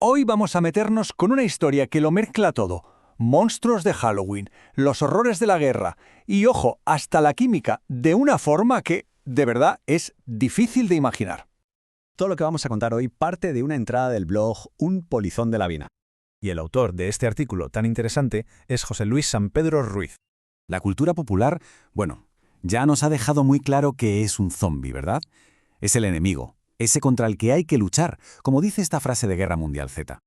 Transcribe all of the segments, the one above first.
Hoy vamos a meternos con una historia que lo mezcla todo. Monstruos de Halloween, los horrores de la guerra y, ojo, hasta la química, de una forma que, de verdad, es difícil de imaginar. Todo lo que vamos a contar hoy parte de una entrada del blog Un Polizón de la Vina. Y el autor de este artículo tan interesante es José Luis San Pedro Ruiz. La cultura popular, ya nos ha dejado muy claro que es un zombi, ¿verdad? Es el enemigo, ese contra el que hay que luchar, como dice esta frase de Guerra Mundial Z.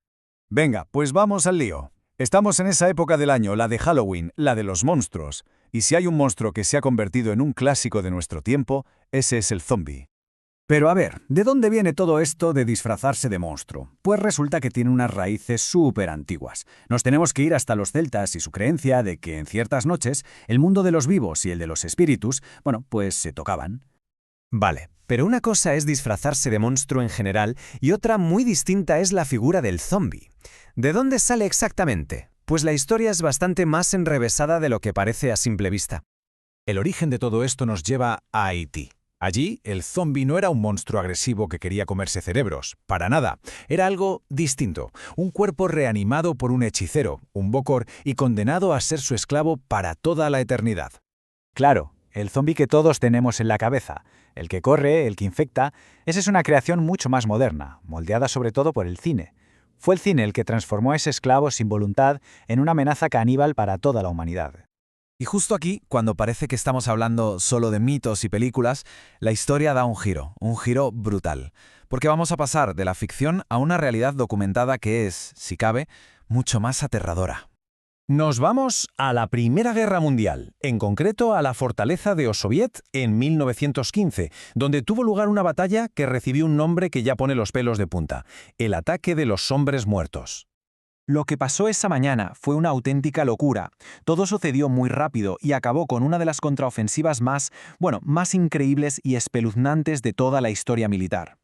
Venga, pues vamos al lío. Estamos en esa época del año, la de Halloween, la de los monstruos. Y si hay un monstruo que se ha convertido en un clásico de nuestro tiempo, ese es el zombi. Pero a ver, ¿de dónde viene todo esto de disfrazarse de monstruo? Pues resulta que tiene unas raíces súper antiguas. Nos tenemos que ir hasta los celtas y su creencia de que en ciertas noches el mundo de los vivos y el de los espíritus, pues se tocaban. Vale, pero una cosa es disfrazarse de monstruo en general y otra muy distinta es la figura del zombi. ¿De dónde sale exactamente? Pues la historia es bastante más enrevesada de lo que parece a simple vista. El origen de todo esto nos lleva a Haití. Allí, el zombi no era un monstruo agresivo que quería comerse cerebros, para nada. Era algo distinto, un cuerpo reanimado por un hechicero, un bokor, y condenado a ser su esclavo para toda la eternidad. Claro, el zombi que todos tenemos en la cabeza, el que corre, el que infecta, esa es una creación mucho más moderna, moldeada sobre todo por el cine. Fue el cine el que transformó a ese esclavo sin voluntad en una amenaza caníbal para toda la humanidad. Y justo aquí, cuando parece que estamos hablando solo de mitos y películas, la historia da un giro brutal. Porque vamos a pasar de la ficción a una realidad documentada que es, si cabe, mucho más aterradora. Nos vamos a la Primera Guerra Mundial, en concreto a la fortaleza de Osoviet en 1915, donde tuvo lugar una batalla que recibió un nombre que ya pone los pelos de punta: el ataque de los hombres muertos. Lo que pasó esa mañana fue una auténtica locura. Todo sucedió muy rápido y acabó con una de las contraofensivas más increíbles y espeluznantes de toda la historia militar.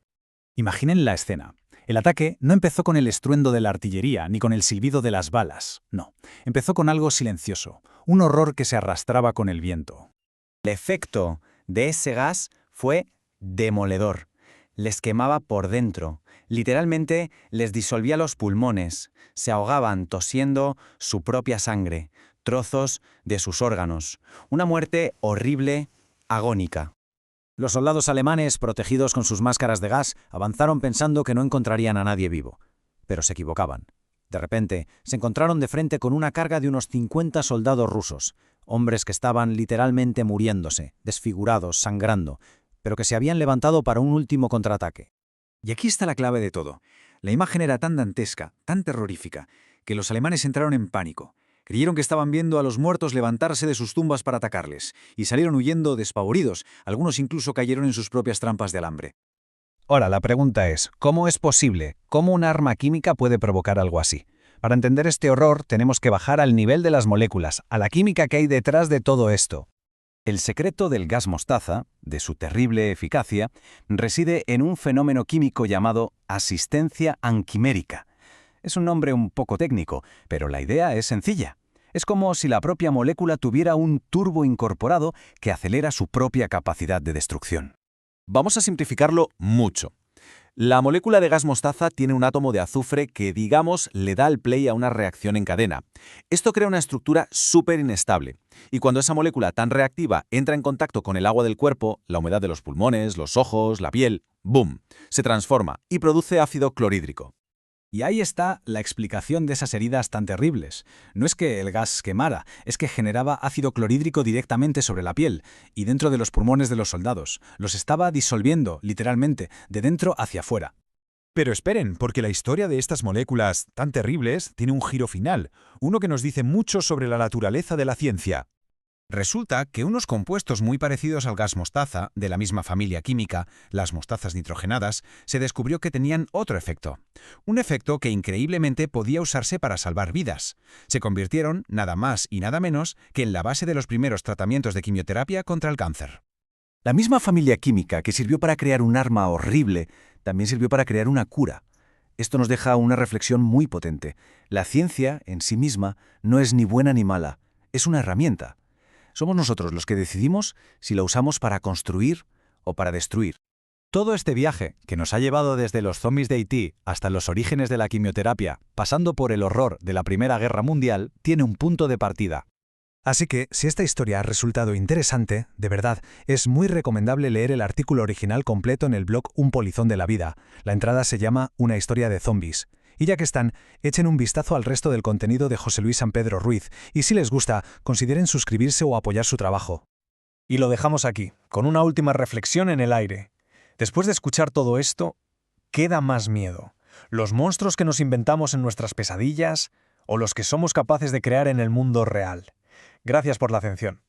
Imaginen la escena. El ataque no empezó con el estruendo de la artillería ni con el silbido de las balas, no. Empezó con algo silencioso, un horror que se arrastraba con el viento. El efecto de ese gas fue demoledor. Les quemaba por dentro. Literalmente les disolvía los pulmones. Se ahogaban tosiendo su propia sangre, trozos de sus órganos. Una muerte horrible, agónica. Los soldados alemanes, protegidos con sus máscaras de gas, avanzaron pensando que no encontrarían a nadie vivo. Pero se equivocaban. De repente, se encontraron de frente con una carga de unos 50 soldados rusos, hombres que estaban literalmente muriéndose, desfigurados, sangrando, pero que se habían levantado para un último contraataque. Y aquí está la clave de todo. La imagen era tan dantesca, tan terrorífica, que los alemanes entraron en pánico. Creyeron que estaban viendo a los muertos levantarse de sus tumbas para atacarles, y salieron huyendo despavoridos. Algunos incluso cayeron en sus propias trampas de alambre. Ahora, la pregunta es, ¿cómo es posible? ¿Cómo un arma química puede provocar algo así? Para entender este horror, tenemos que bajar al nivel de las moléculas, a la química que hay detrás de todo esto. El secreto del gas mostaza, de su terrible eficacia, reside en un fenómeno químico llamado asistencia anquimérica. Es un nombre un poco técnico, pero la idea es sencilla. Es como si la propia molécula tuviera un turbo incorporado que acelera su propia capacidad de destrucción. Vamos a simplificarlo mucho. La molécula de gas mostaza tiene un átomo de azufre que, le da el play a una reacción en cadena. Esto crea una estructura súper inestable. Y cuando esa molécula tan reactiva entra en contacto con el agua del cuerpo, la humedad de los pulmones, los ojos, la piel, ¡boom!, se transforma y produce ácido clorhídrico. Y ahí está la explicación de esas heridas tan terribles. No es que el gas quemara, es que generaba ácido clorhídrico directamente sobre la piel y dentro de los pulmones de los soldados. Los estaba disolviendo, literalmente, de dentro hacia afuera. Pero esperen, porque la historia de estas moléculas tan terribles tiene un giro final, uno que nos dice mucho sobre la naturaleza de la ciencia. Resulta que unos compuestos muy parecidos al gas mostaza, de la misma familia química, las mostazas nitrogenadas, se descubrió que tenían otro efecto. Un efecto que increíblemente podía usarse para salvar vidas. Se convirtieron, nada más y nada menos, que en la base de los primeros tratamientos de quimioterapia contra el cáncer. La misma familia química que sirvió para crear un arma horrible, también sirvió para crear una cura. Esto nos deja una reflexión muy potente. La ciencia, en sí misma, no es ni buena ni mala, es una herramienta. Somos nosotros los que decidimos si la usamos para construir o para destruir. Todo este viaje, que nos ha llevado desde los zombies de Haití hasta los orígenes de la quimioterapia, pasando por el horror de la Primera Guerra Mundial, tiene un punto de partida. Así que, si esta historia ha resultado interesante, de verdad, es muy recomendable leer el artículo original completo en el blog Un Polizón de la Vida. La entrada se llama Una historia de zombies. Y ya que están, echen un vistazo al resto del contenido de José Luis San Pedro Ruiz, y si les gusta, consideren suscribirse o apoyar su trabajo. Y lo dejamos aquí, con una última reflexión en el aire. Después de escuchar todo esto, queda más miedo. ¿Los monstruos que nos inventamos en nuestras pesadillas o los que somos capaces de crear en el mundo real? Gracias por la atención.